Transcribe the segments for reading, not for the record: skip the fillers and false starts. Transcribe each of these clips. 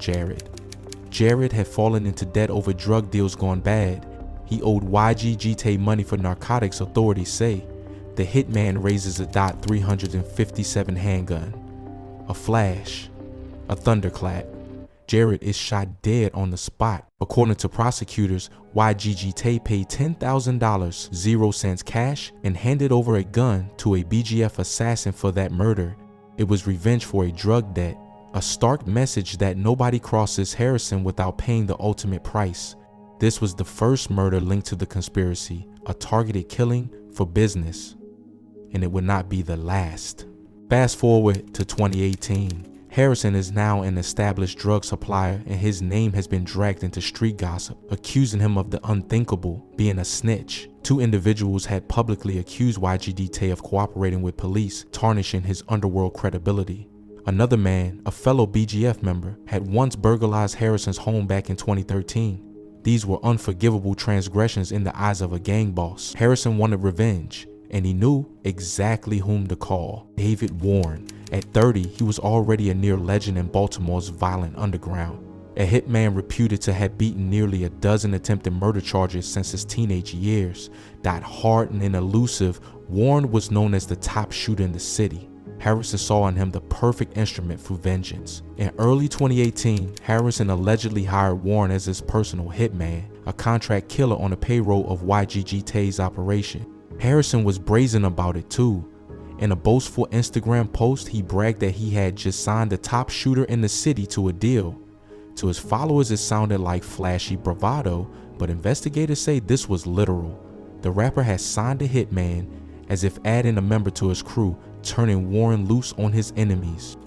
Jared. Jared had fallen into debt over drug deals gone bad. He owed Tay money for narcotics, authorities say. The hitman raises a .357 handgun. A flash. A thunderclap. Jared is shot dead on the spot. According to prosecutors, Tay paid $10,000, 0 cents cash, and handed over a gun to a BGF assassin for that murder. It was revenge for a drug debt, a stark message that nobody crosses Harrison without paying the ultimate price. This was the first murder linked to the conspiracy, a targeted killing for business, and it would not be the last. Fast forward to 2018. Harrison is now an established drug supplier, and his name has been dragged into street gossip, accusing him of the unthinkable, being a snitch. 2 individuals had publicly accused Tay of cooperating with police, tarnishing his underworld credibility. Another man, a fellow BGF member, had once burglarized Harrison's home back in 2013. These were unforgivable transgressions in the eyes of a gang boss. Harrison wanted revenge, and he knew exactly whom to call: David Warren. At 30, he was already a near legend in Baltimore's violent underground. A hitman reputed to have beaten nearly a dozen attempted murder charges since his teenage years. Hardened and elusive, Warren was known as the top shooter in the city. Harrison saw in him the perfect instrument for vengeance. In early 2018, Harrison allegedly hired Warren as his personal hitman, a contract killer on the payroll of Tays' operation. Harrison was brazen about it too. In a boastful Instagram post, he bragged that he had just signed the top shooter in the city to a deal. To his followers, it sounded like flashy bravado, but investigators say this was literal. The rapper had signed a hitman, as if adding a member to his crew, turning Warren loose on his enemies.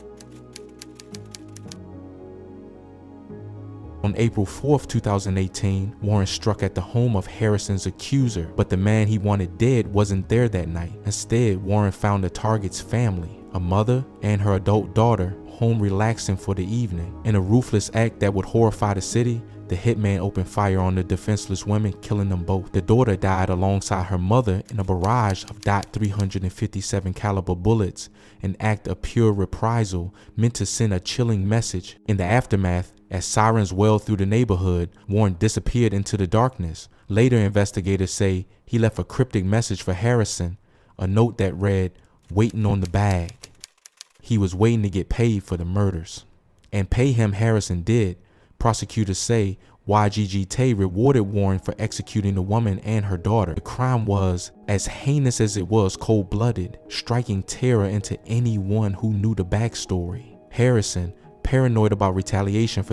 On April 4th, 2018, Warren struck at the home of Harrison's accuser, but the man he wanted dead wasn't there that night. Instead, Warren found the target's family, a mother and her adult daughter, home relaxing for the evening. In a ruthless act that would horrify the city, the hitman opened fire on the defenseless women, killing them both. The daughter died alongside her mother in a barrage of .357 caliber bullets, an act of pure reprisal meant to send a chilling message. In the aftermath, as sirens wailed through the neighborhood, Warren disappeared into the darkness. Later, investigators say he left a cryptic message for Harrison, a note that read, "Waiting on the bag." He was waiting to get paid for the murders. And pay him Harrison did. Prosecutors say Tay rewarded Warren for executing the woman and her daughter. The crime was as heinous as it was cold-blooded, striking terror into anyone who knew the backstory. Harrison, paranoid about retaliation for